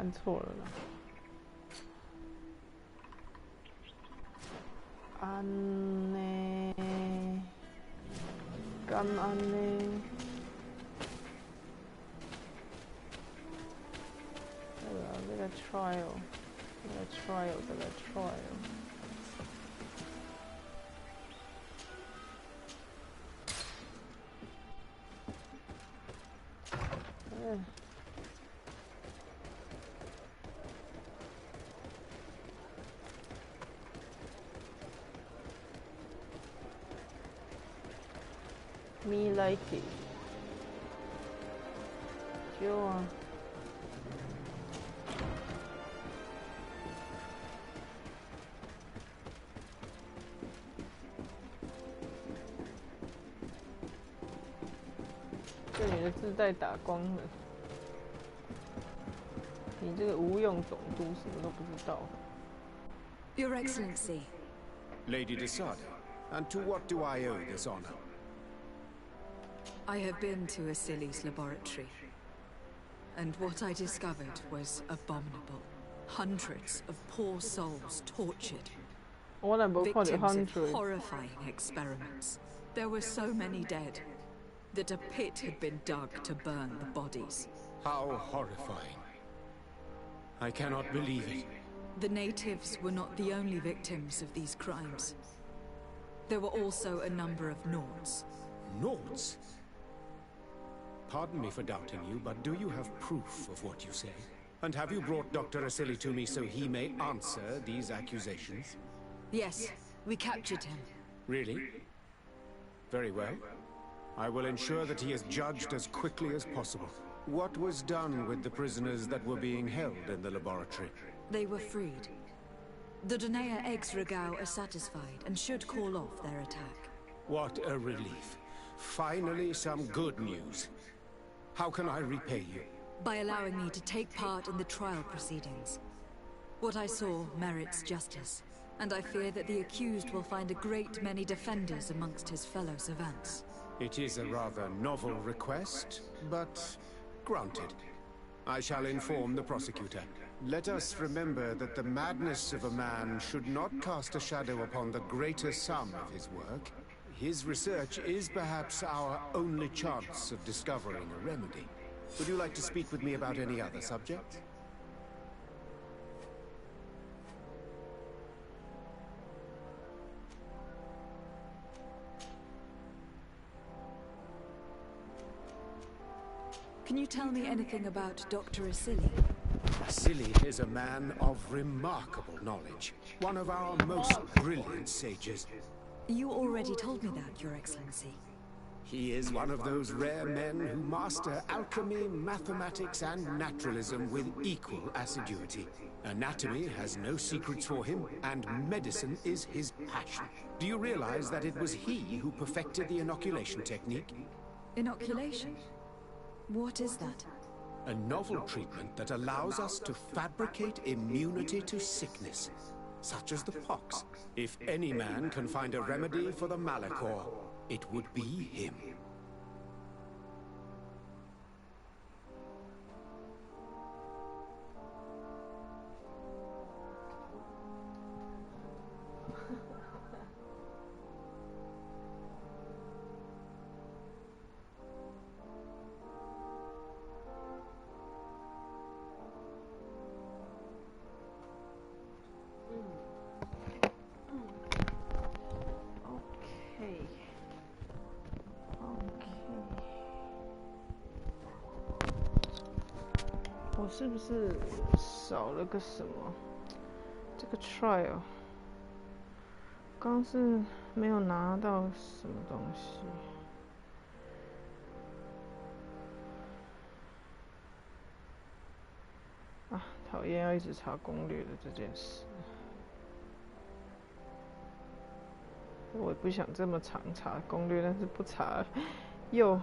看错了啦。安呢？干安呢？这个 trial， 这个 trial。Me like it， 就啊。这里的自带打光的，你这个无用总督什么都不知道。Your Excellency, Lady Desada, and to what do I owe this honor? I have been to Asili's laboratory, and what I discovered was abominable. Hundreds of poor souls tortured. Victims of horrifying experiments. There were so many dead that a pit had been dug to burn the bodies. How horrifying. I cannot believe it. The natives were not the only victims of these crimes. There were also a number of Nords. Nords? Pardon me for doubting you, but do you have proof of what you say? And have you brought Dr. Asili to me so he may answer these accusations? Yes, we captured him. Really? Very well. I will ensure that he is judged as quickly as possible. What was done with the prisoners that were being held in the laboratory? They were freed. The Donea ex-Regao are satisfied and should call off their attack. What a relief. Finally, some good news. How can I repay you? By allowing me to take part in the trial proceedings. What I saw merits justice, and I fear that the accused will find a great many defenders amongst his fellow savants. It is a rather novel request, but granted. I shall inform the prosecutor. Let us remember that the madness of a man should not cast a shadow upon the greater sum of his work. His research is perhaps our only chance of discovering a remedy. Would you like to speak with me about any other subject? Can you tell me anything about Dr. Asili? Asili is a man of remarkable knowledge. One of our most brilliant sages. You already told me that, Your Excellency. He is one of those rare men who master alchemy, mathematics, and naturalism with equal assiduity. Anatomy has no secrets for him, and medicine is his passion. Do you realize that it was he who perfected the inoculation technique? Inoculation? What is that? A novel treatment that allows us to fabricate immunity to sickness, such as the pox. If any man can find a remedy for the Malachor, it would be him.我是不是少了个什么？这个 trial 刚是没有拿到什么东西。啊，讨厌要一直查攻略的这件事。我也不想这么常查攻略，但是不查又。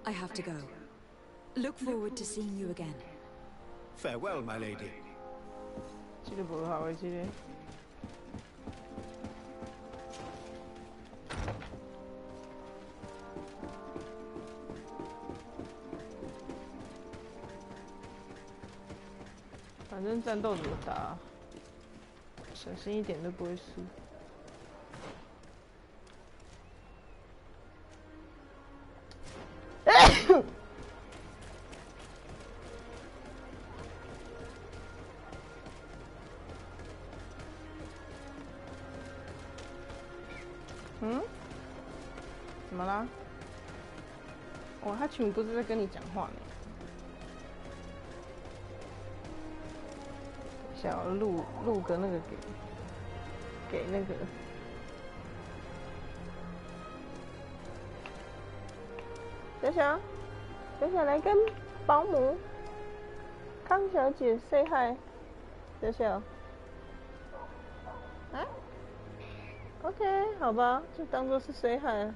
I have to go. Look forward to seeing you again. Farewell, my lady. 这个不好，这个。反正战斗怎么打，小心一点都不会输。嗯？怎么啦？哦，他全部不是在跟你讲话呢。想要录个那个给那个。小小来跟保姆康小姐 say hi。小小，啊 ？OK， 好吧，就当做是 say hi。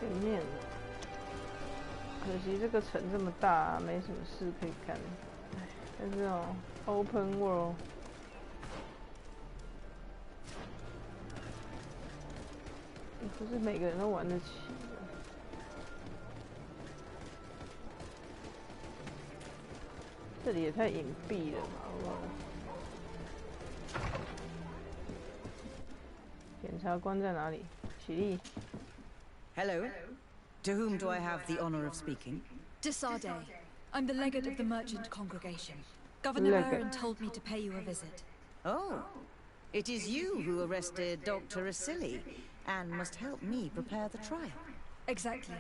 前面，可惜这个城这么大，没什么事可以干。但是哦 ，Open World， 也不是每个人都玩得起的。这里也太隐蔽了吧！检察官在哪里？起立。Hello. To whom do I have the honor of speaking? Desade. I'm the legate of the merchant congregation. Governor Baron told me to pay you a visit. Oh, it is you who arrested Dr. Asili and must help me prepare the trial. Exactly.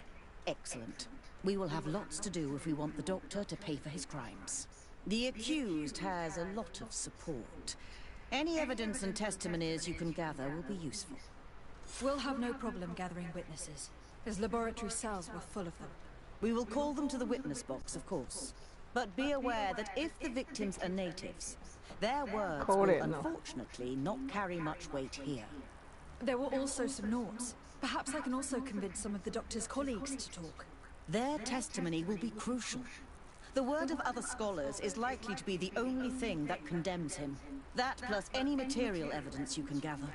Excellent. We will have lots to do if we want the doctor to pay for his crimes. The accused has a lot of support. Any evidence and testimonies you can gather will be useful. We'll have no problem gathering witnesses. His laboratory cells were full of them. We will call them to the witness box, of course. But be aware that if the victims are natives, their words will unfortunately not carry much weight here. There were also some Nords. Perhaps I can also convince some of the doctor's colleagues to talk. Their testimony will be crucial. The word of other scholars is likely to be the only thing that condemns him. That plus any material evidence you can gather.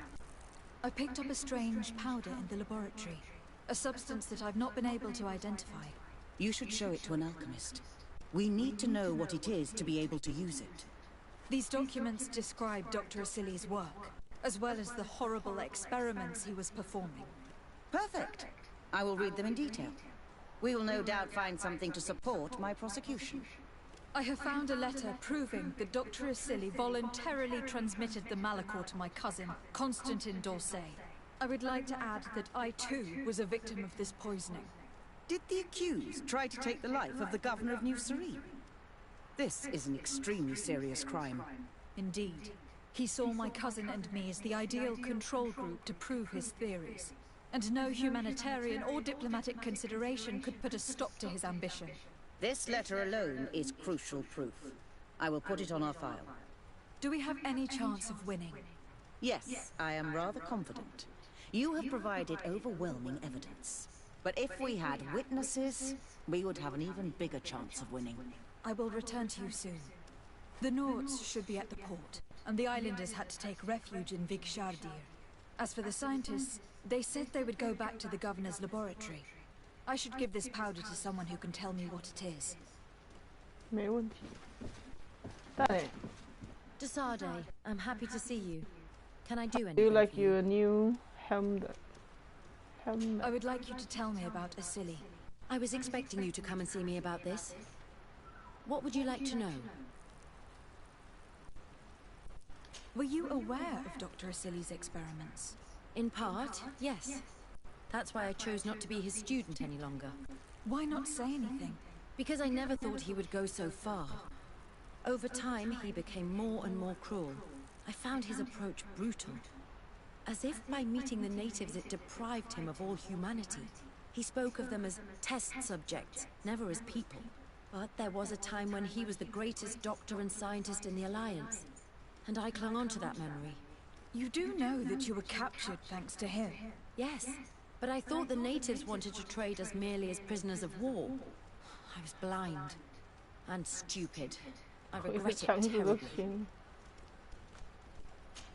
I picked up a strange powder in the laboratory. A substance that I've not been able to identify. You should show it to an alchemist. We need to know what it is to be able to use it. These documents describe Dr. Asili's work, as well as the horrible experiments he was performing. Perfect. I will read them in detail. We will no doubt find something to support my prosecution. I have found a letter proving that Dr. Asili voluntarily transmitted the Malachor to my cousin, Constantin d'Orsay. I would like to add that I too was a victim of this poisoning. Did the accused try to take the life of the governor of New Serene? This is an extremely serious crime. Indeed. He saw my cousin and me as the ideal control group to prove his theories. And no humanitarian or diplomatic consideration could put a stop to his ambition. This letter alone is crucial proof. I will put it on our file. Do we have any chance of winning? Yes, I am rather confident. You have provided overwhelming evidence. But if we had witnesses, we would have an even bigger chance of winning. I will return to you soon. The Nords should be at the port, and the islanders had to take refuge in Vigshardir. As for the scientists, they said they would go back to the governor's laboratory. I should give this powder to someone who can tell me what it is. 没问题。Dale. Desade, I'm happy to see you. Can I do anything? Do you like your new helmet? I would like you to tell me about Asili. I was expecting you to come and see me about this. What would you like to know? Were you aware of Dr. Asili's experiments? In part, yes. That's why I chose not to be his student any longer. Why not say anything? Because I never thought he would go so far. Over time, he became more and more cruel. I found his approach brutal. As if by meeting the natives it deprived him of all humanity. He spoke of them as test subjects, never as people. But there was a time when he was the greatest doctor and scientist in the Alliance. And I clung on to that memory. You do know that you were captured thanks to him? Yes, but I thought the natives wanted to trade us merely as prisoners of war. I was blind. And stupid. I regret it terribly.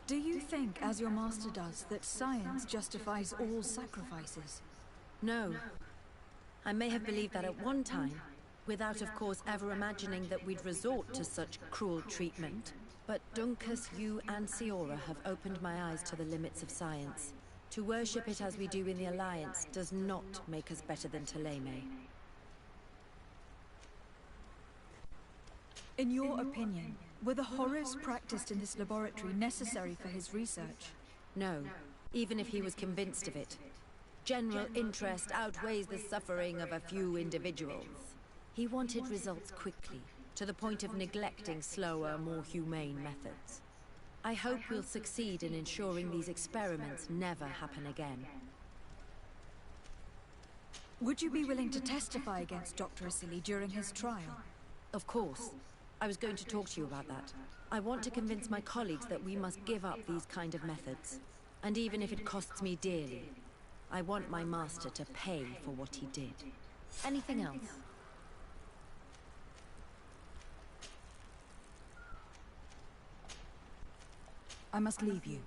Do you think, as your master does, that science justifies all sacrifices? No. I may have believed that at one time, without of course ever imagining that we'd resort to such cruel treatment. But Dunkus, you and Siora have opened my eyes to the limits of science. To worship it as we do in the Alliance does not make us better than Thélème. In your opinion, were the horrors practiced in this laboratory necessary for his research? No, even if he was convinced of it. General interest outweighs the suffering of a few individuals. He wanted results quickly, to the point of neglecting slower, more humane methods. I hope we'll succeed in ensuring these experiments never happen again. Would you be willing to testify against Dr. Asili during his trial? Of course. I was going to talk to you about that. I want to convince my colleagues that we must give up these kind of methods. And even if it costs me dearly, I want my master to pay for what he did. Anything else? I must leave you.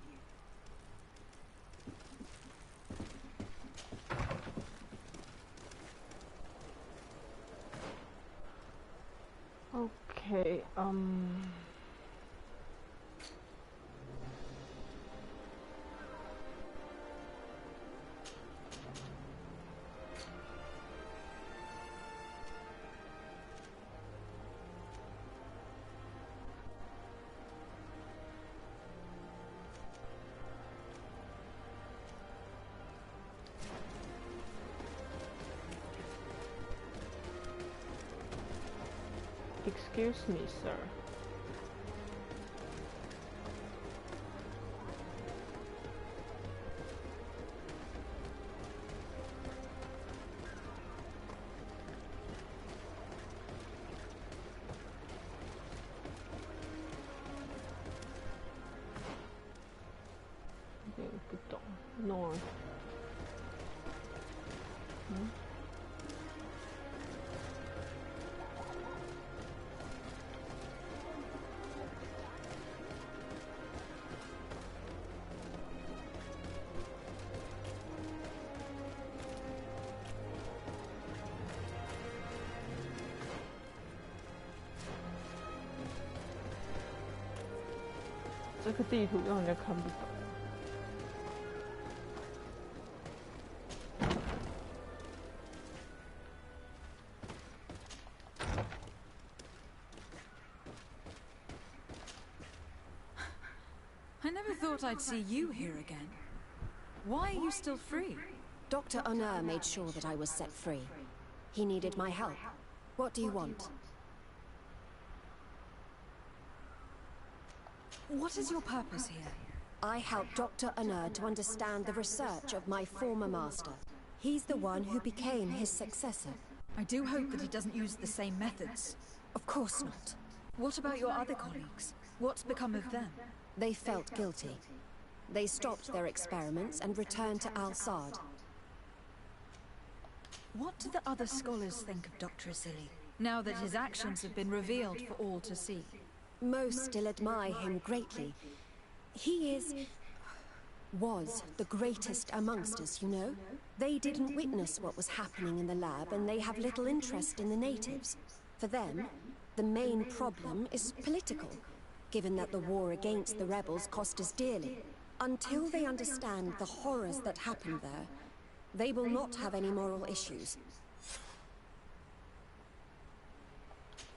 Okay, excuse me, sir.有点不懂 ，North。这个地图让人家看不懂。I never thought I'd see you here again. Why are you still free? Dr. Honor made sure that I was set free. He needed my help. What do you want? What is your purpose here? I helped Dr. Honor to understand the research of my former master. He's the one who became his successor. I do hope that he doesn't use the same methods. Of course not. What about your other colleagues? What's become of them? They felt guilty. They stopped their experiments and returned to Al-Sad. What do the other scholars think of Dr. Asili, now that his actions have been revealed for all to see? Most still admire him greatly. He was the greatest amongst us, you know? They didn't witness what was happening in the lab, and they have little interest in the natives. For them, the main problem is political, given that the war against the rebels cost us dearly. Until they understand the horrors that happened there, they will not have any moral issues.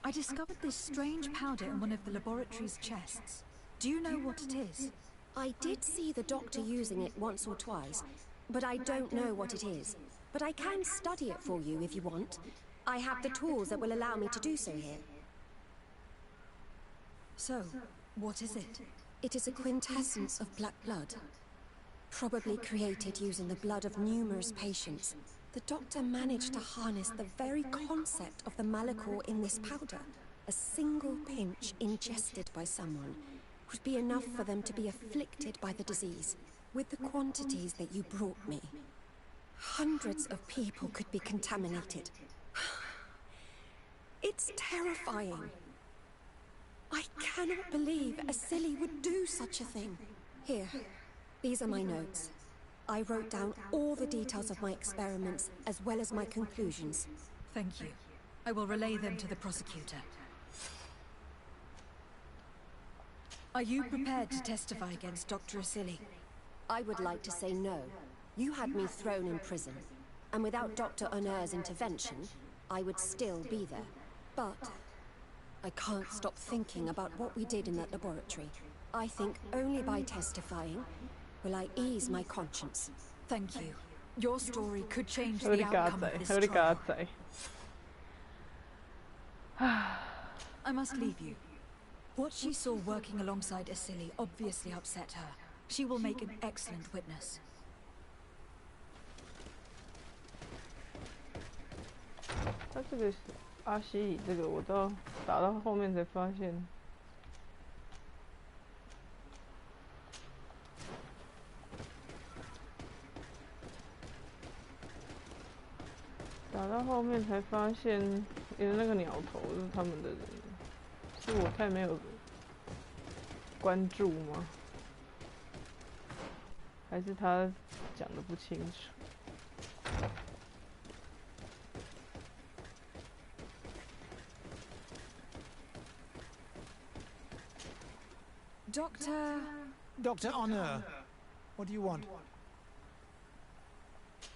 I discovered this strange powder in one of the laboratory's chests. Do you know what it is? I did see the doctor using it once or twice, but I don't know what it is. But I can study it for you if you want. I have the tools that will allow me to do so here. So, what is it? It is a quintessence of black blood. Probably created using the blood of numerous patients. The doctor managed to harness the very concept of the Malachor in this powder. A single pinch ingested by someone would be enough for them to be afflicted by the disease. With the quantities that you brought me, hundreds of people could be contaminated. It's terrifying. I cannot believe Asili would do such a thing. Here, these are my notes. I wrote down all the details of my experiments, as well as my conclusions. Thank you. I will relay them to the prosecutor. Are you prepared to testify against Dr. Asili? I would like to say no. You had me thrown in prison, and without Dr. Honor's intervention, I would still be there. But I can't stop thinking about what we did in that laboratory. I think only by testifying will I ease my conscience. Thank you. Your story could change the outcome of this trial. I must leave you. What she saw working alongside Asili obviously upset her. She will make an excellent witness. 他这个阿西里这个，我到打到后面才发现，因为那个鸟头是他们的人，是我太没有关注吗？还是他讲得不清楚？ Dr. Honor, what do you want?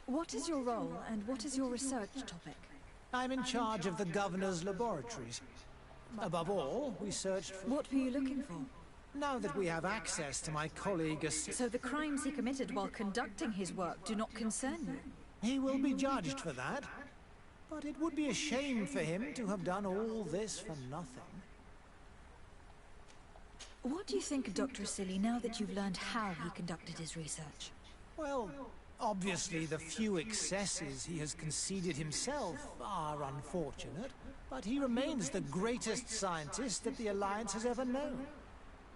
What is your role and what is your research topic? I'm in charge of the governor's laboratories. Above all, we searched for... What were you looking for? Now that we have access to my colleague... So the crimes he committed while conducting his work do not concern you? He will be judged for that. But it would be a shame for him to have done all this for nothing. What do you think of Dr. Asili now that you've learned how he conducted his research? Well, obviously the few excesses he has conceded himself are unfortunate, but he remains the greatest scientist that the Alliance has ever known.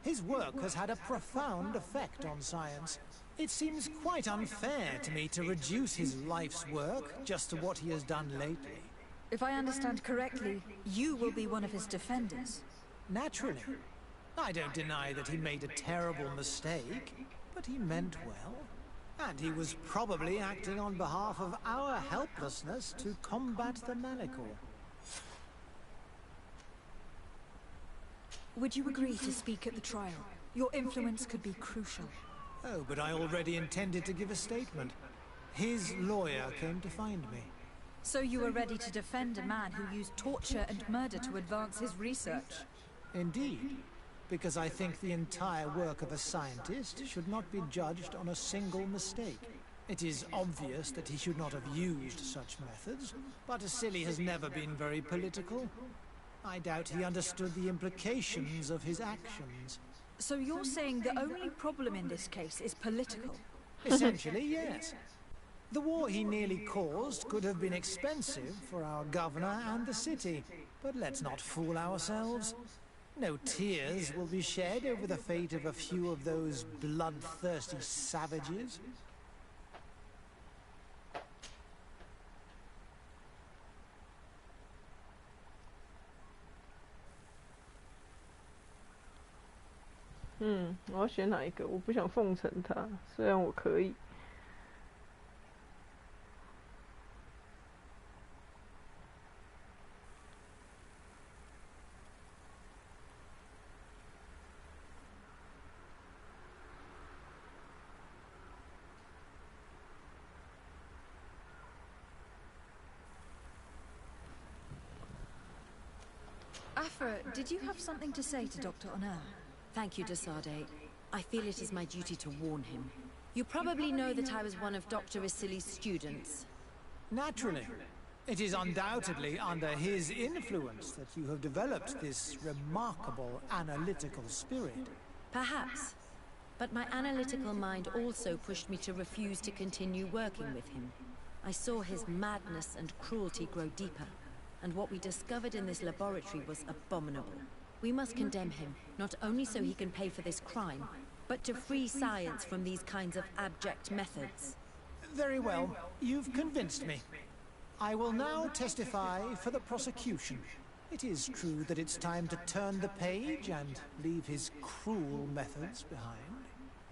His work has had a profound effect on science. It seems quite unfair to me to reduce his life's work just to what he has done lately. If I understand correctly, you will be one of his defenders. Naturally. I don't deny that he made a terrible mistake, but he meant well. And he was probably acting on behalf of our helplessness to combat the Malachor. Would you agree to speak at the trial? Your influence could be crucial. Oh, but I already intended to give a statement. His lawyer came to find me. So you were ready to defend a man who used torture and murder to advance his research? Indeed. Because I think the entire work of a scientist should not be judged on a single mistake. It is obvious that he should not have used such methods, but Asili has never been very political. I doubt he understood the implications of his actions. So you're saying the only problem in this case is political? Essentially, yes. The war he nearly caused could have been expensive for our governor and the city, but let's not fool ourselves. No tears will be shed over the fate of a few of those bloodthirsty savages.我要选哪一个？我不想奉承他，虽然我可以。Afra, did you have something to say to Dr. Honor? Thank you, Desade. I feel it is my duty to warn him. You probably know that I was one of Dr. Asili's students. Naturally. It is undoubtedly under his influence that you have developed this remarkable analytical spirit. Perhaps. But my analytical mind also pushed me to refuse to continue working with him. I saw his madness and cruelty grow deeper, and what we discovered in this laboratory was abominable. We must condemn him, not only so he can pay for this crime, but to free science from these kinds of abject methods. Very well. You've convinced me. I will now testify for the prosecution. It is true that it's time to turn the page and leave his cruel methods behind.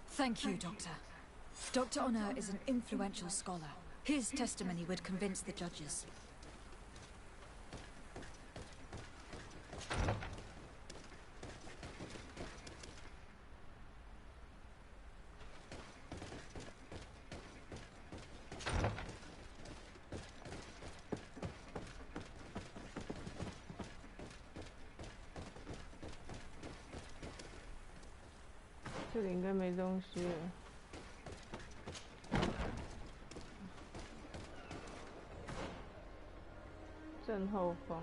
Thank you, Doctor. Dr. Honor is an influential scholar. His testimony would convince the judges.这里应该没东西了。正后方，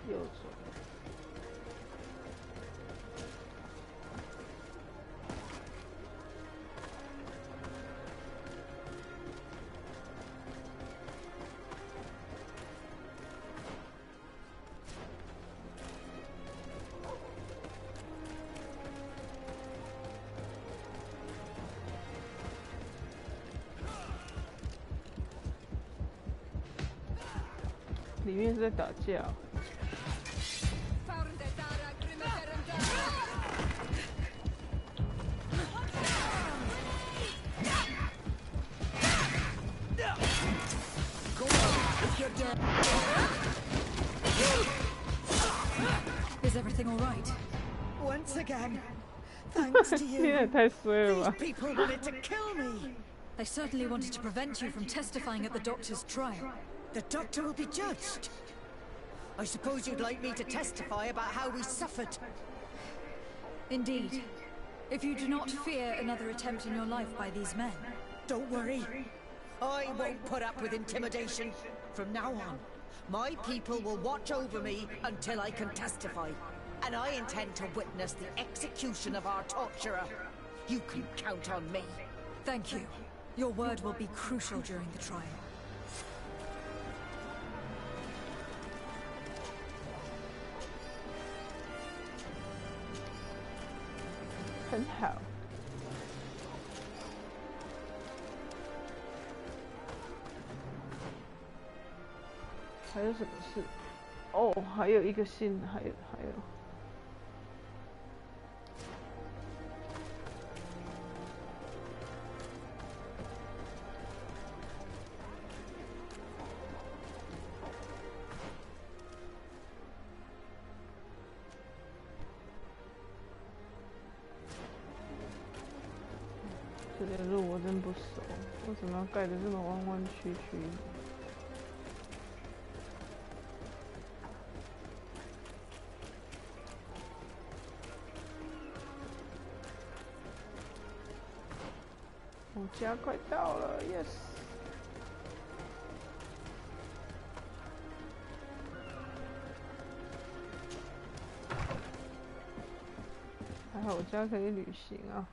右转。里面是在打架。Is everything all right? Once again, thanks to you. 你也太衰了吧 These people wanted to kill me. They certainly wanted to prevent you from testifying at the doctor's trial. The doctor will be judged. I suppose you'd like me to testify about how we suffered. Indeed. If you do not fear another attempt in your life by these men. Don't worry. I won't put up with intimidation. From now on, my people will watch over me until I can testify. And I intend to witness the execution of our torturer. You can count on me. Thank you. Your word will be crucial during the trial. 很好。还有什么事？哦，还有一个信，还有。这条路我真不熟，为什么要盖得这么弯弯曲曲？我家快到了 ，yes。还好我家可以旅行啊。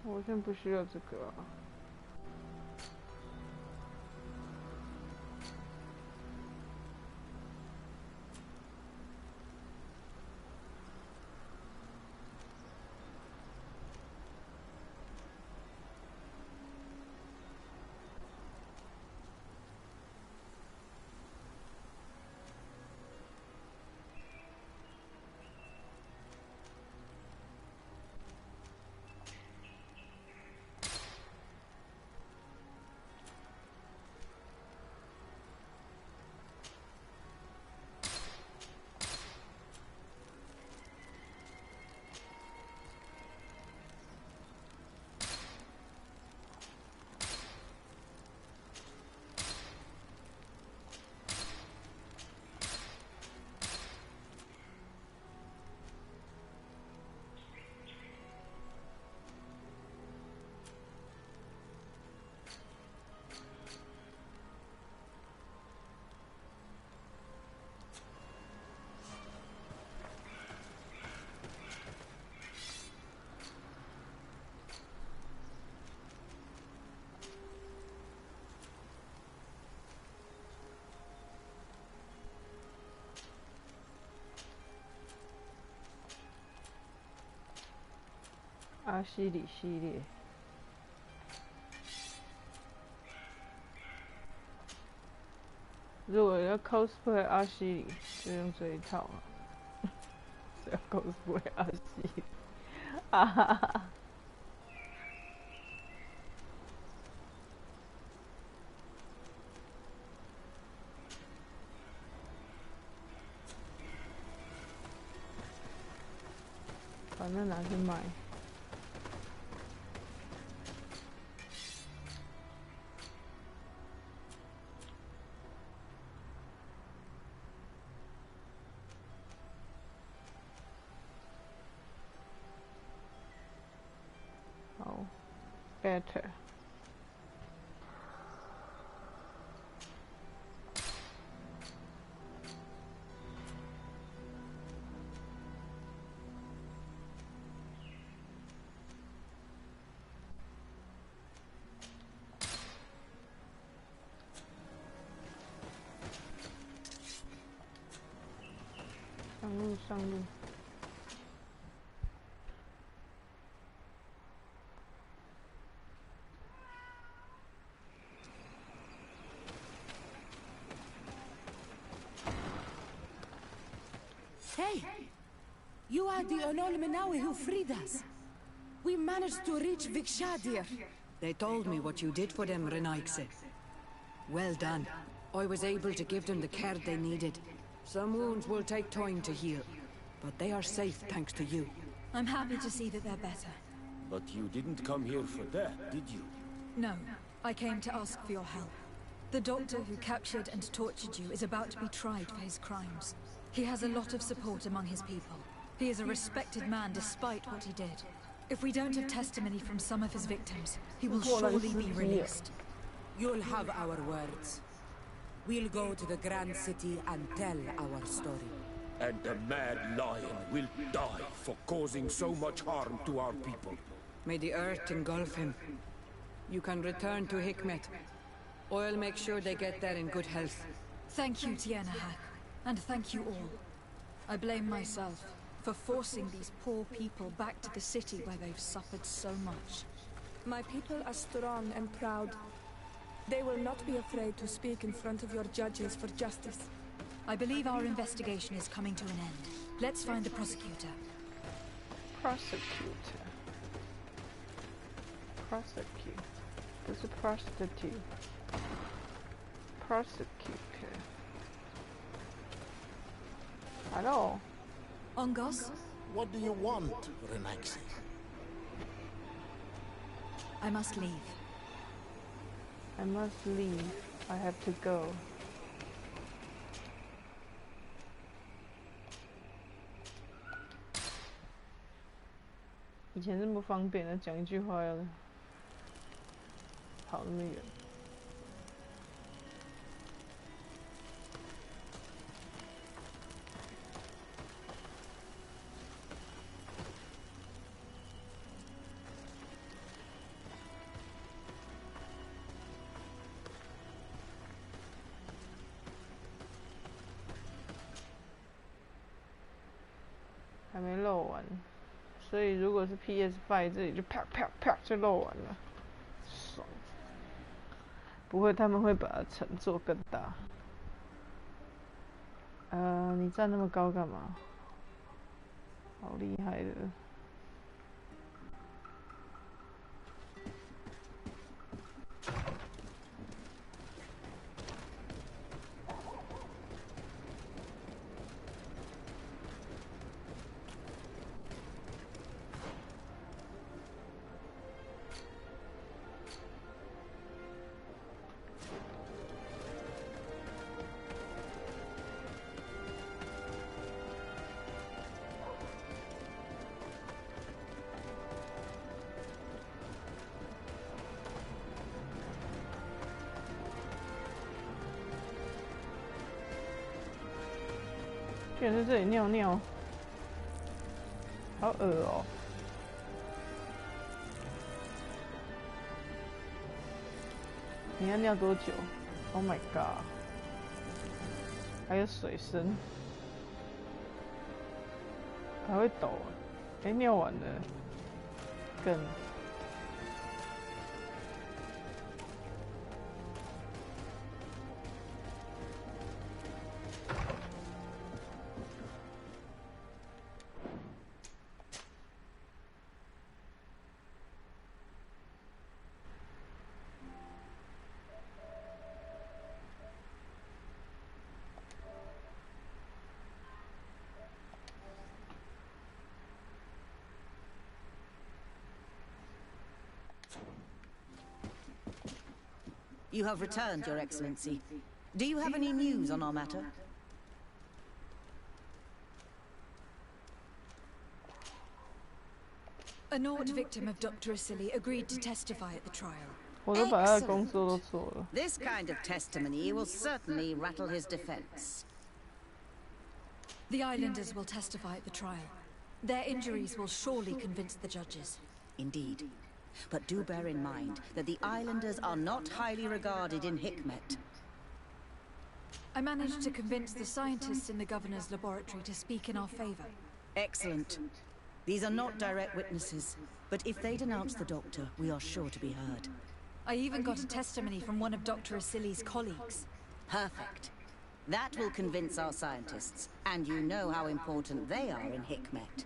我现在不需要这个啊。西里系列。如果要 cosplay 阿西里，就用这一套啊。只要 cosplay 阿西里，哈哈哈。反正拿去卖。好 ，better。上路。Hey! You are the Anolminawi who freed us. We managed to reach Vikshadir. They told me what you did for them, Renaikse. Well done. I was able to give them the care they needed. Some wounds will take time to heal, but they are safe thanks to you. I'm happy to see that they're better. But you didn't come here for that, did you? No, I came to ask for your help. The doctor who captured and tortured you is about to be tried for his crimes. He has a lot of support among his people. He is a respected man despite what he did. If we don't have testimony from some of his victims, he will surely be released. You'll have our words. We'll go to the Grand City and tell our story. And the Mad Lion will die for causing so much harm to our people. May the earth engulf him. You can return to Hikmet. I'll make sure they get there in good health. Thank you, Tienahak, and thank you all. I blame myself for forcing these poor people back to the city where they've suffered so much. My people are strong and proud. They will not be afraid to speak in front of your judges for justice. I believe our investigation is coming to an end. Let's find the prosecutor. Prosecutor. Prosecute. There's a prostitute. Prosecutor. Hello. Ongos? What do you want, Renaixi? I must leave. I must leave. I have to go.以前这么方便的讲一句话要跑那么远。还没漏完，所以如果是 PS5 这里就啪啪啪就漏完了，爽！不会他们会把城做更大。你站那么高干嘛？好厉害的！居然在这里尿尿，好恶哦！你要尿多久 ？Oh my god！ 还有水声，还会抖。尿完了，更。You have returned, Your Excellency. Do you have any news on our matter? A Nord victim of Dr. Asili agreed to testify at the trial. 我都把他的工作都做了。 This kind of testimony will certainly rattle his defense. The islanders will testify at the trial. Their injuries will surely convince the judges. Indeed. But do bear in mind that the islanders are not highly regarded in Hikmet. I managed to convince the scientists in the governor's laboratory to speak in our favor. Excellent. These are not direct witnesses, but if they denounce the doctor, we are sure to be heard. I even got a testimony from one of Dr. Asili's colleagues. Perfect. That will convince our scientists, and you know how important they are in Hikmet.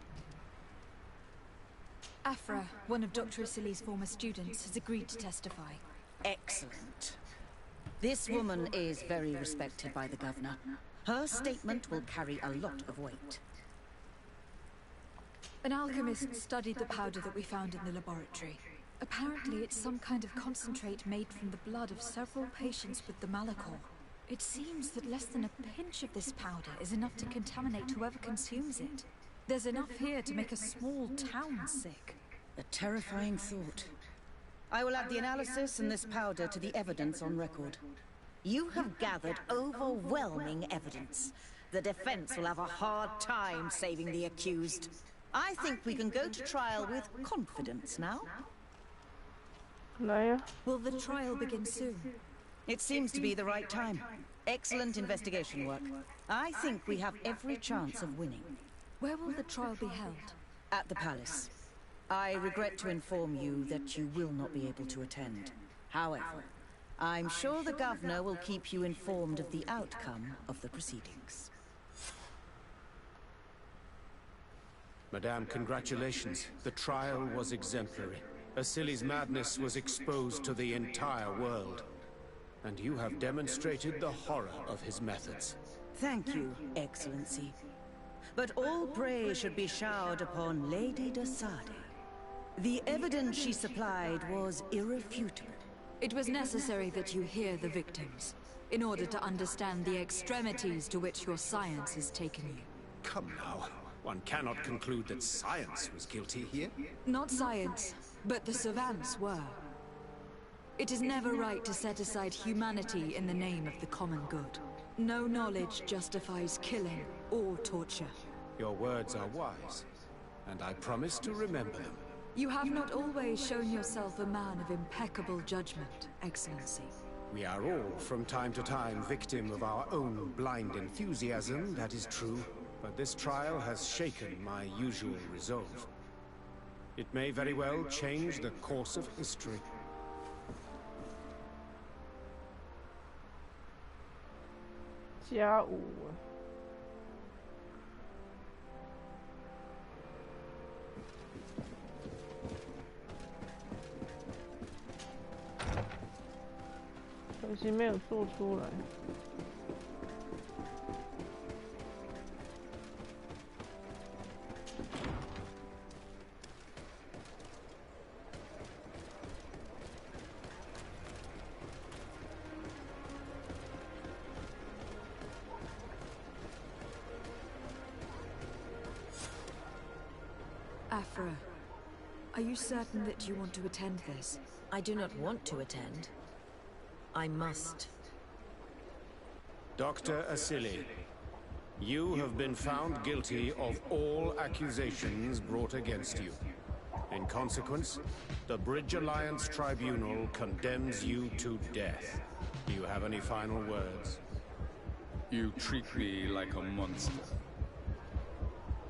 Afra, one of Dr. Asili's former students, has agreed to testify. Excellent. This woman is very respected by the governor. Her statement will carry a lot of weight. An alchemist studied the powder that we found in the laboratory. Apparently, it's some kind of concentrate made from the blood of several patients with the Malachor. It seems that less than a pinch of this powder is enough to contaminate whoever consumes it. There's enough here to make a small town sick. A terrifying thought. I will add the analysis and this powder to the evidence on record. You have gathered overwhelming evidence. The defense will have a hard time saving the accused. I think we can go to trial with confidence now. Will the trial begin soon? It seems to be the right time. Excellent investigation work. I think we have every chance of winning. Where will the trial be held? At the palace. I regret to inform you that you will not be able to attend. However, I'm sure the governor will keep you informed of the outcome of the proceedings. Madame, congratulations. The trial was exemplary. Asili's madness was exposed to the entire world. And you have demonstrated the horror of his methods. Thank you, Excellency. But all praise should be showered upon Lady de Sade. The evidence she supplied was irrefutable. It was necessary that you hear the victims, in order to understand the extremities to which your science has taken you. Come now. One cannot conclude that science was guilty here. Not science, but the savants were. It is never right to set aside humanity in the name of the common good. No knowledge justifies killing or torture. Your words are wise, and I promise to remember them. You have not always shown yourself a man of impeccable judgment, Excellency. We are all, from time to time, victim of our own blind enthusiasm, that is true. But this trial has shaken my usual resolve. It may very well change the course of history.+5。可惜没有做出来。Afra, are you certain that you want to attend this? I do not want to attend. I must. Dr. Asili, you have been found guilty of all accusations brought against you. In consequence, the Bridge Alliance Tribunal condemns you to death. Do you have any final words? You treat me like a monster.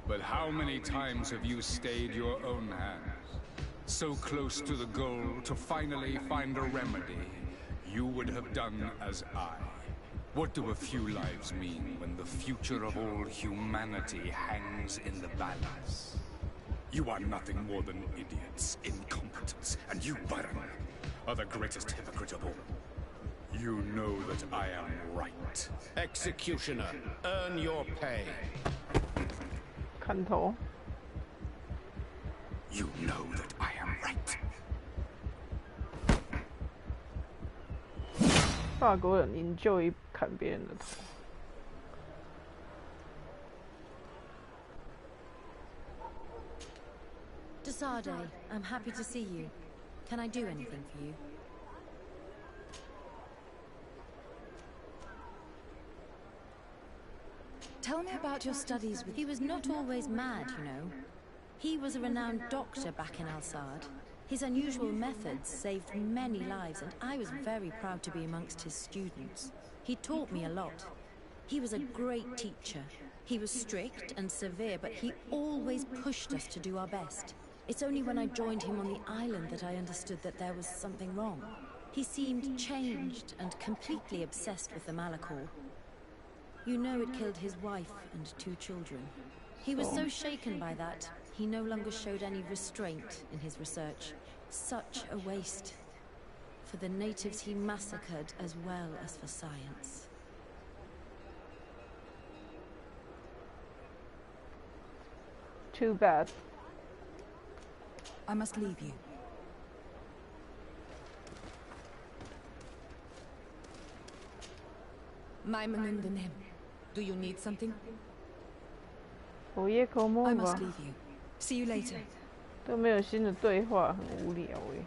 But how many times have you stayed your own hands? So close to the goal to finally find a remedy, you would have done as I. What do a few lives mean when the future of all humanity hangs in the balance? You are nothing more than idiots, incompetents, and you, Baron, are the greatest hypocrite of all. You know that I am right. Executioner, earn your pay. 砍头。 You know that I am right. 法国人营救一砍别人的头。Desade, I'm happy to see you. Can I do anything for you? Tell me about your studies with... He was not always mad, you know. He was a renowned doctor back in Al-Sad. His unusual methods saved many lives, and I was very proud to be amongst his students. He taught me a lot. He was a great teacher. He was strict and severe, but he always pushed us to do our best. It's only when I joined him on the island that I understood that there was something wrong. He seemed changed and completely obsessed with the Malachor. You know it killed his wife and 2 children. He was so shaken by that, he no longer showed any restraint in his research. Such a waste. For the natives he massacred as well as for science. Too bad. I must leave you. Maimunundanim. Do you need something?我夜口梦 I 吧 must，leave you. See you later. 都没有新的对话，很无聊诶。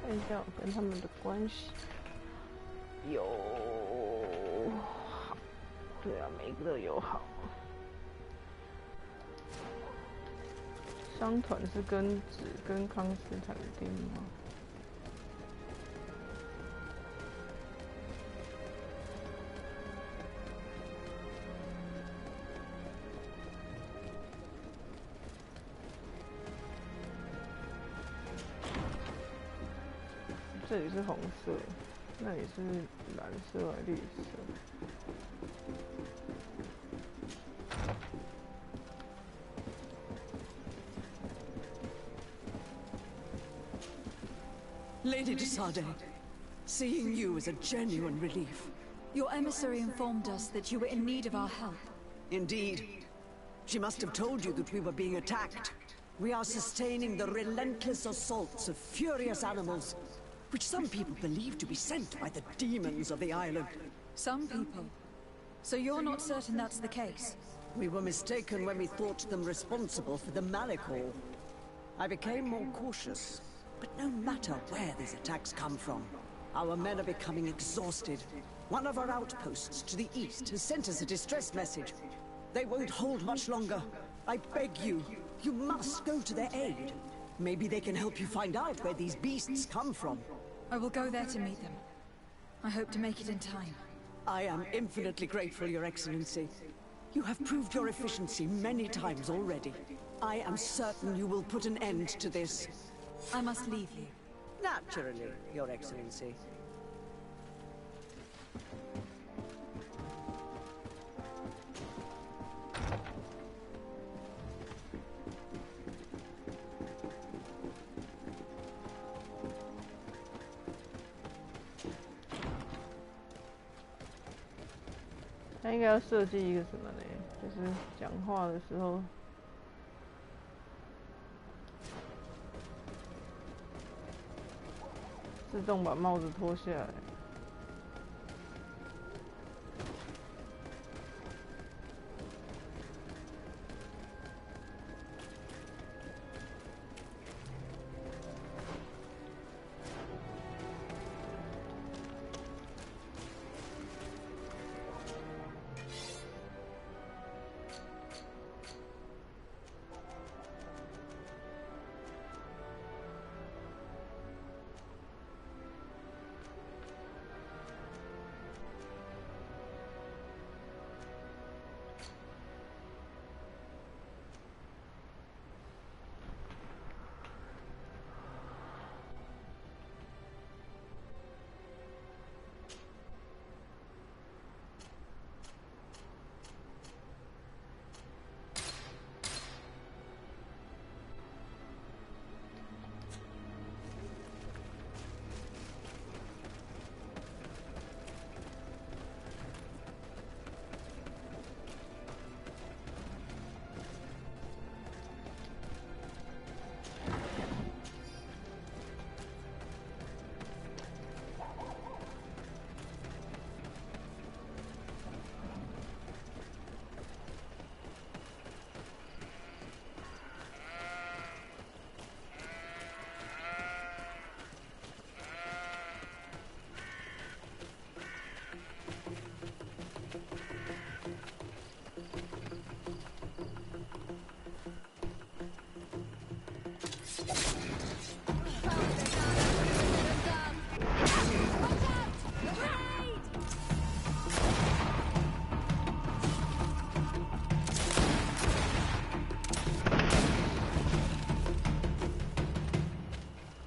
看一下我跟他们的关系，有好，对啊，每一个都有好。商团是跟康斯坦丁吗？这里是红色，那里是蓝色还是绿色？ Lady Desade, seeing you is a genuine relief. Your emissary informed us that you were in need of our help. Indeed. She must have told you that we were being attacked. We are sustaining the relentless assaults of furious animals, which some people believe to be sent by the demons of the island. Some people? So you're not certain that's the case? We were mistaken when we thought them responsible for the Malachor. I became more cautious. But no matter where these attacks come from, our men are becoming exhausted. One of our outposts to the east has sent us a distress message. They won't hold much longer. I beg you, you must go to their aid. Maybe they can help you find out where these beasts come from. I will go there to meet them. I hope to make it in time. I am infinitely grateful, Your Excellency. You have proved your efficiency many times already. I am certain you will put an end to this. I must leave you. Naturally, Your Excellency.他应该要设计一个什么呢？就是讲话的时候，自动把帽子脱下来。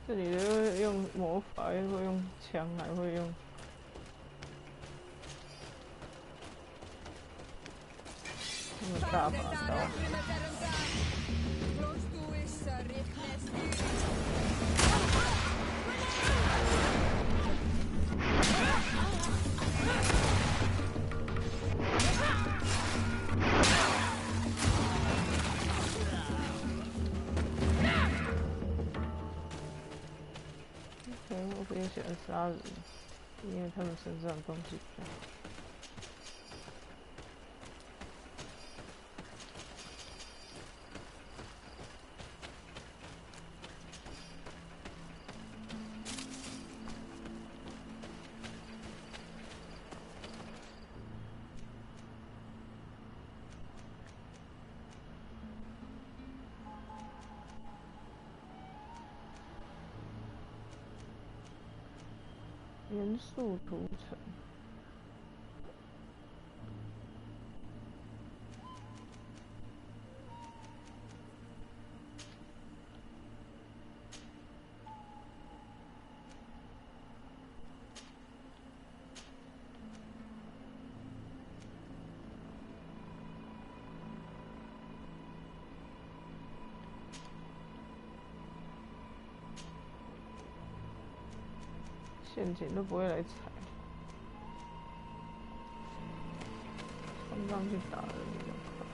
这里的会用魔法，又会用枪，还会用那么大把刀。我比较喜欢杀人，因为他们身上的东西比较好。元素图层。陷阱都不会来踩，冲上去打人比较快。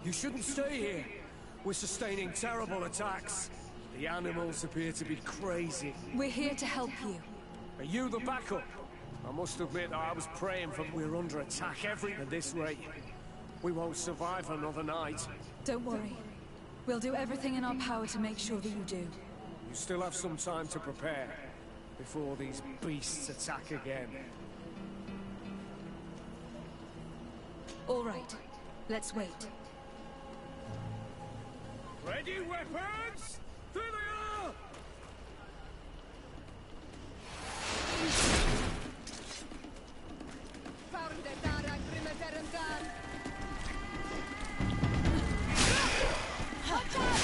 You shouldn't stay here. We're sustaining terrible attacks. The animals appear to be crazy. We're here to help you. Are you the backup? I must admit I was praying for... We're under attack at this rate. We won't survive another night. Don't worry. We'll do everything in our power to make sure that you do. You still have some time to prepare before these beasts attack again. All right. Let's wait. Ready, weapons? There they are! Watch out!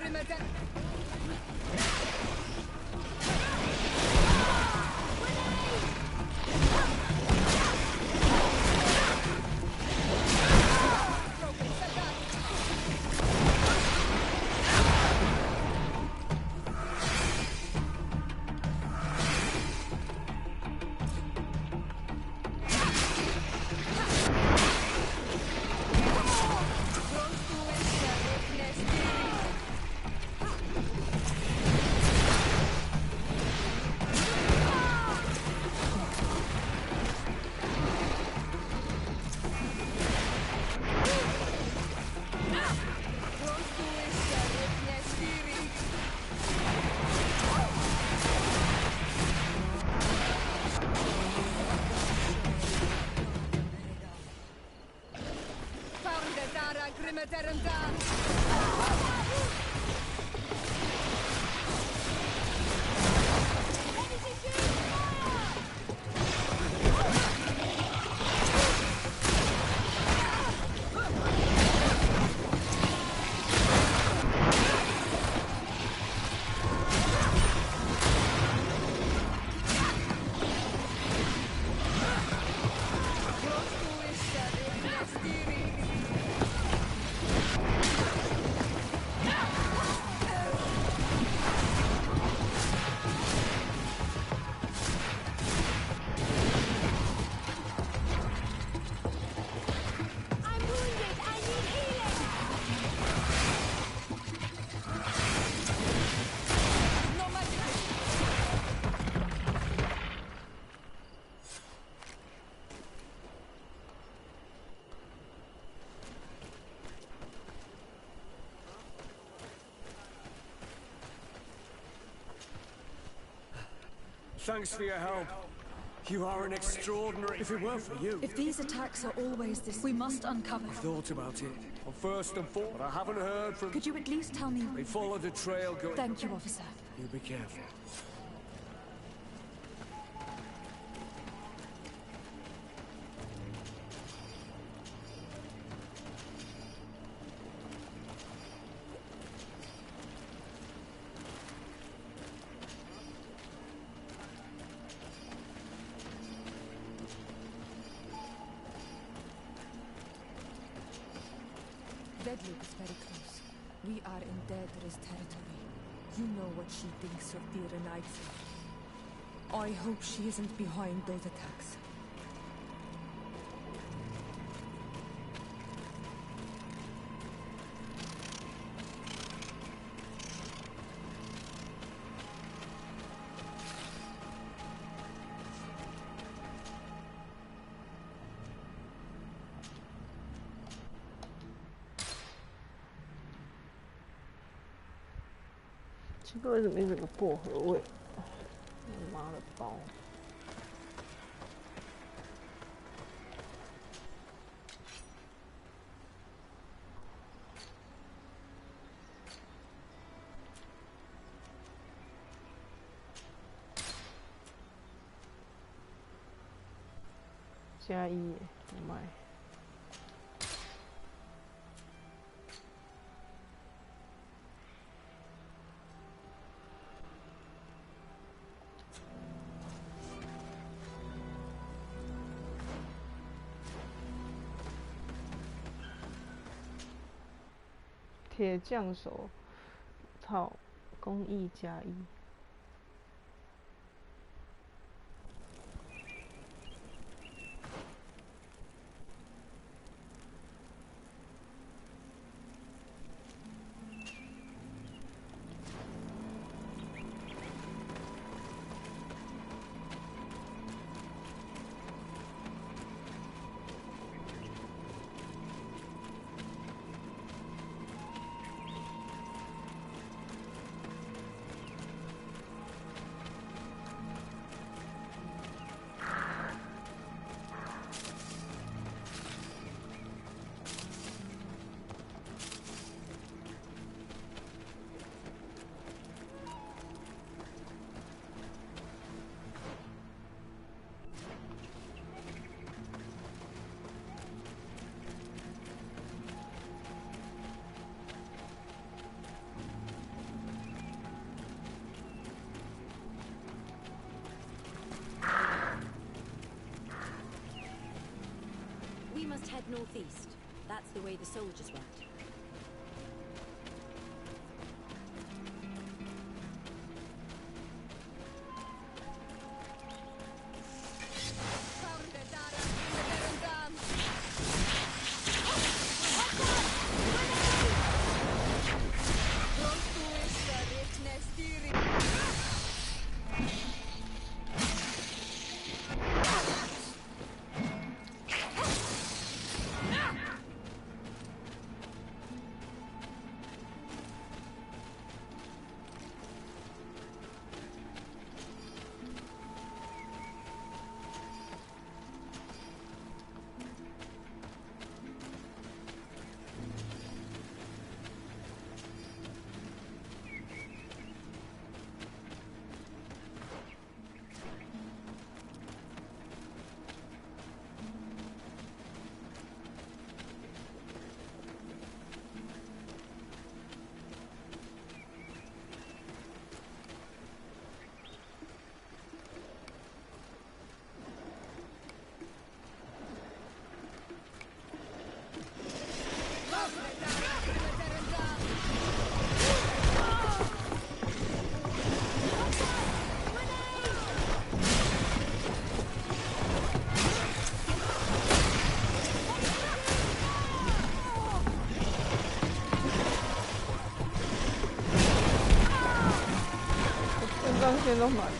Grenade! Thanks for your help. You are an extraordinary... If it weren't for you... If these attacks are always this, we must uncover. I've thought about it. On first and foremost, but I haven't heard from... Could you at least tell me... We followed a trail going... Thank you, officer. You be careful. Deadloop is very close. We are in Daedra's territory. You know what she thinks of the Renaixi. I hope she isn't behind those attacks.奇怪，为什么一整个薄荷味？我妈的包！加一，我买。铁匠手套工艺加一。We must head northeast. That's the way the soldiers went.线都满了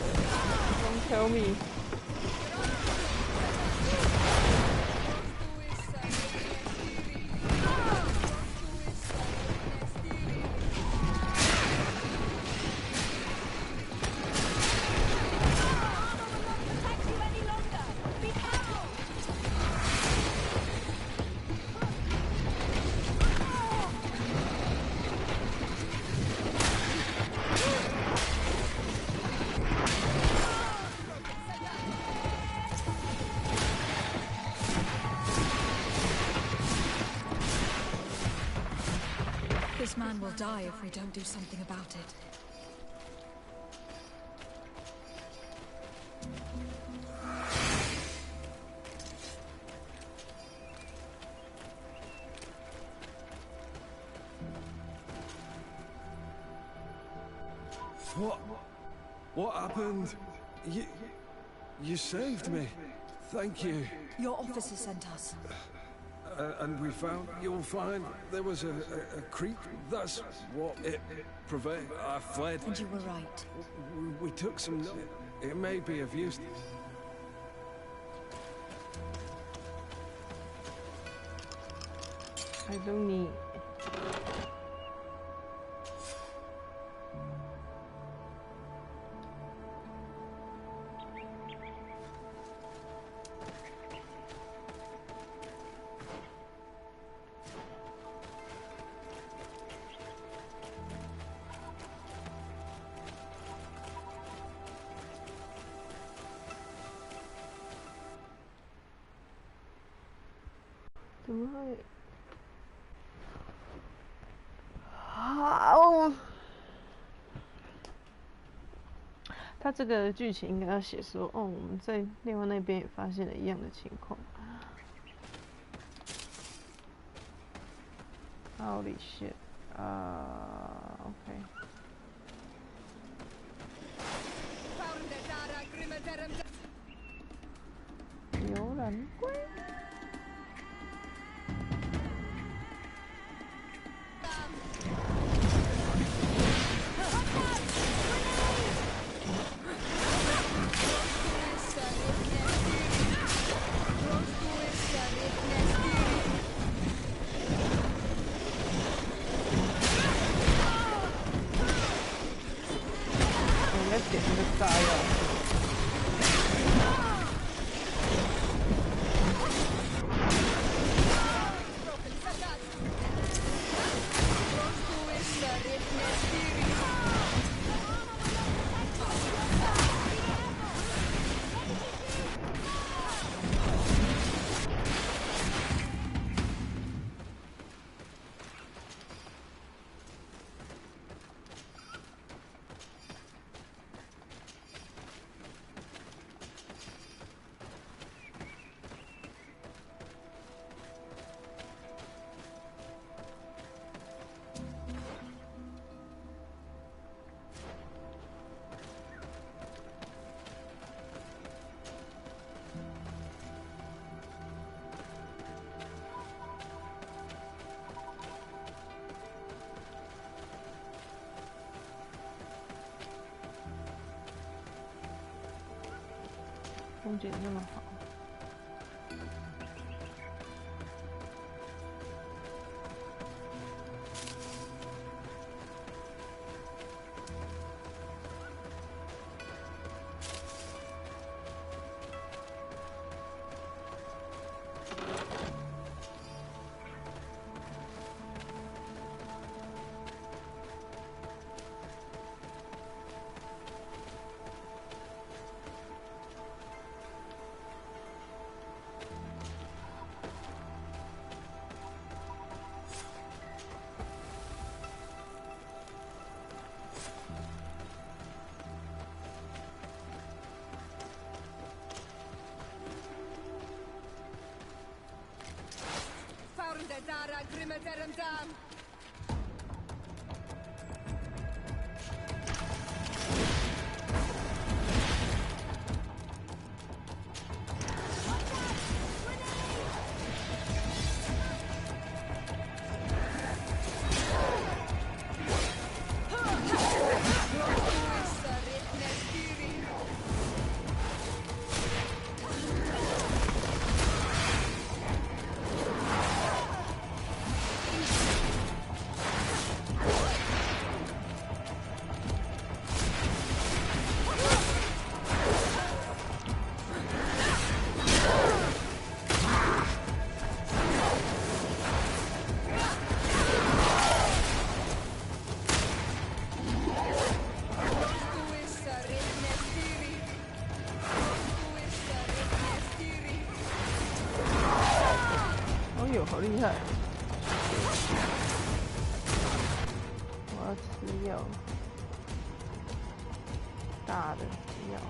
，Don't tell me。This man will die if we don't do something about it. What happened? You saved me. Thank you. Your officer sent us. And we found, you'll find, there was a creek. That's what it prevailed. I fled. And you were right. We took some note. It may be of use. I don't need.怎么会？好，他这个剧情应该要写说，哦，我们在另外那边也发现了一样的情况。Holy shit！OK。游览龟。我应该点那个炸药。 风景这么好，好厉害！我要吃药，大的药。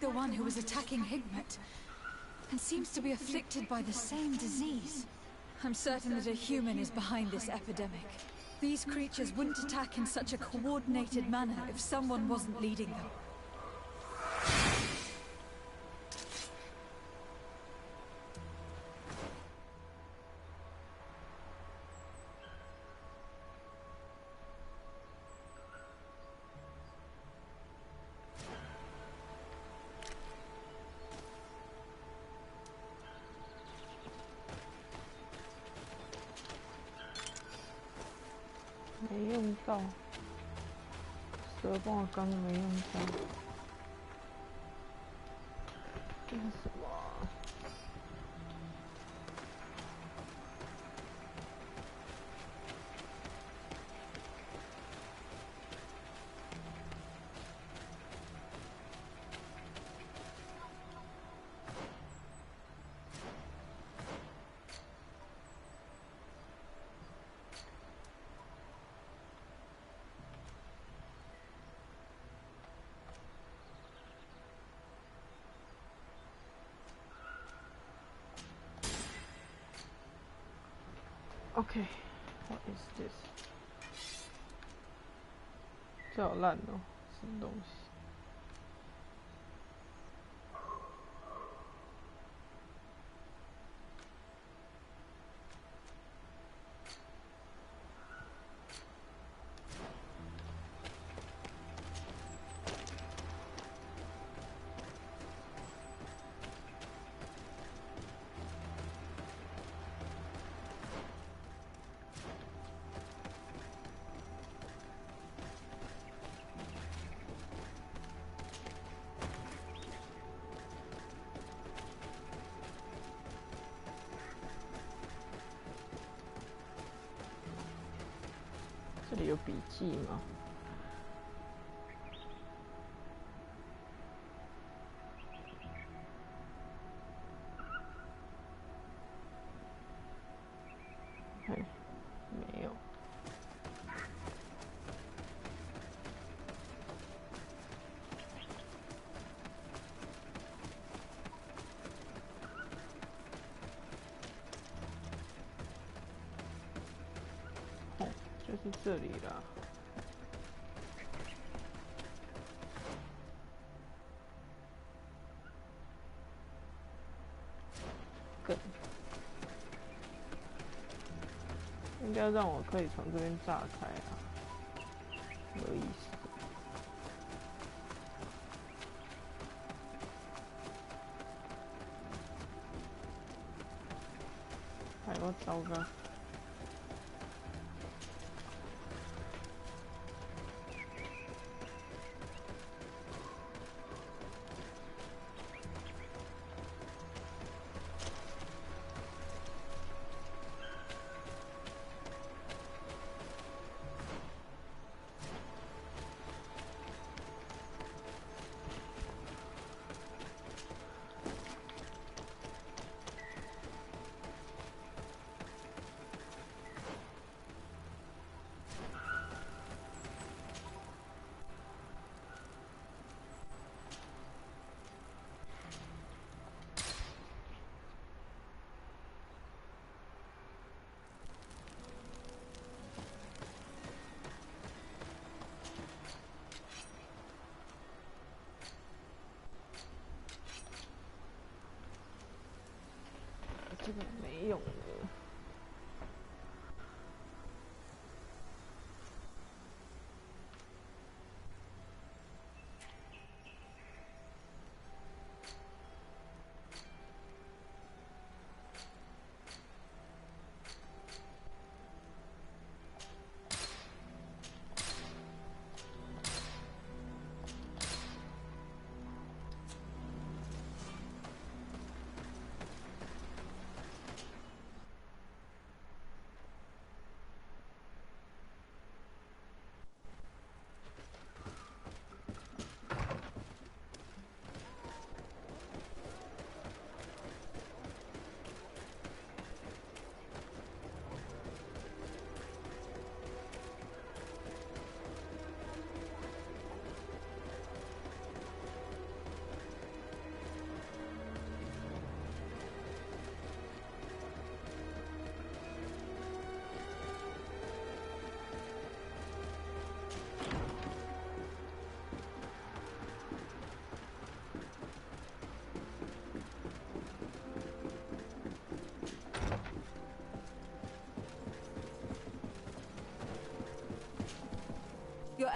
the one who was attacking Higmet, and seems to be afflicted by the same disease. I'm certain that a human is behind this epidemic. These creatures wouldn't attack in such a coordinated manner if someone wasn't leading them.没用到，蛇棒刚没用到，这是什么啊？Okay, what is this? 这好烂哦，什么东西？这里有笔记吗？没有。就是这里啦。梗，应该让我可以从这边炸开啊，有意思。哎呦，糟糕！这个没用的。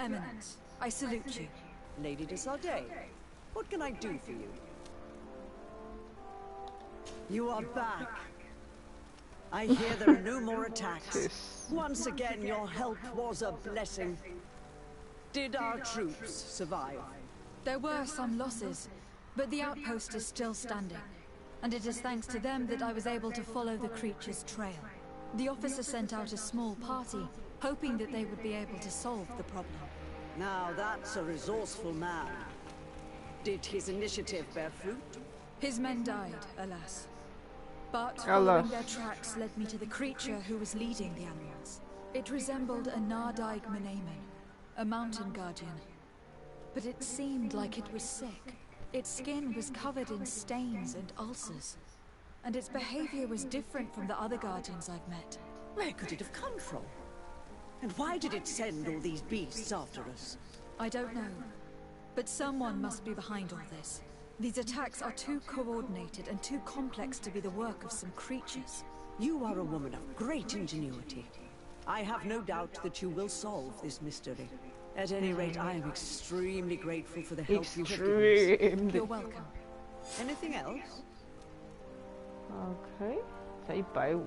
Eminence, I salute you. Lady de Sardet, what can I do for you? You are back. I hear there are no more attacks. Once again, your help was a blessing. Did our troops survive? There were some losses, but the outpost is still standing. And it is thanks to them that I was able to follow the creature's trail. The officer sent out a small party, hoping that they would be able to solve the problem. Now that's a resourceful man. Did his initiative bear fruit? His men died, alas. But following their tracks led me to the creature who was leading the animals. It resembled a Nardaig Menemen, a mountain guardian. But it seemed like it was sick. Its skin was covered in stains and ulcers. And its behavior was different from the other guardians I've met. Where could it have come from? And why did it send all these beasts after us? I don't know. But someone must be behind all this. These attacks are too coordinated and too complex to be the work of some creatures. You are a woman of great ingenuity. I have no doubt that you will solve this mystery. At any rate, I am extremely grateful for the help you have given us. You're welcome. Anything else? OK， 才150，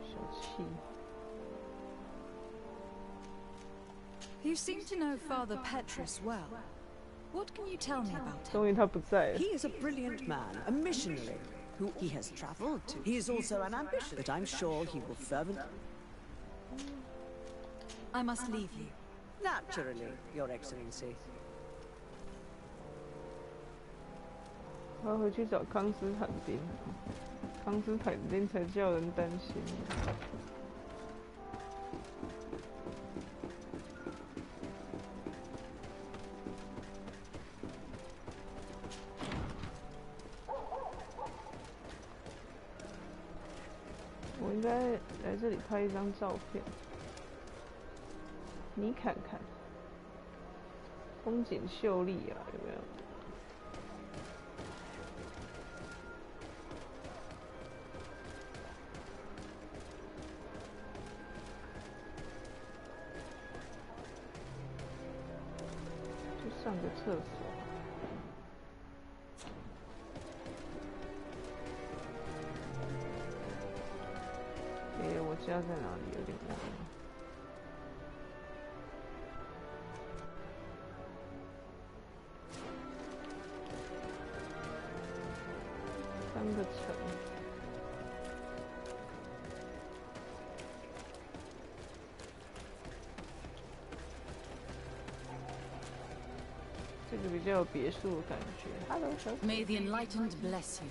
小气。 You seem to know Father Petrus well. What can you tell me about him? 终于他不在了。 He is a brilliant man, a missionary, who he has traveled to. He is also an ambitious, but I'm sure he will fervently... I must leave you. Naturally, Your Excellency. 我要回去找康斯坦丁，康斯坦丁才叫人担心。我应该来这里拍一张照片，你看看，风景秀丽啊，有没有？ 上个厕所。我家在哪里？有点忘了。3个城。这个比较有别墅的感觉。Hello， 小姐。 May the enlightened bless you.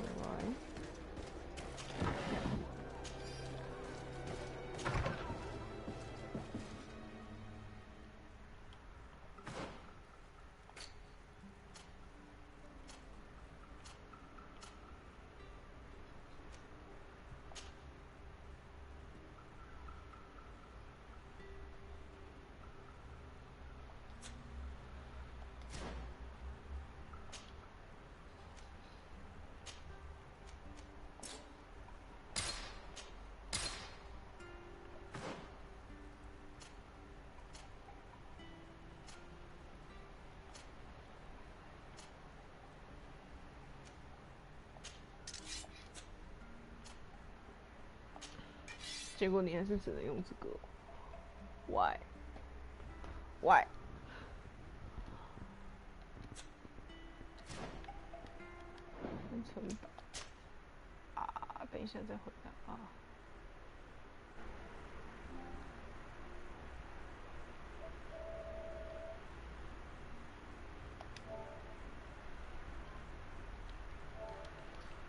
来。结果你还是只能用这个 ，Why？ 城堡啊，等一下再回来啊。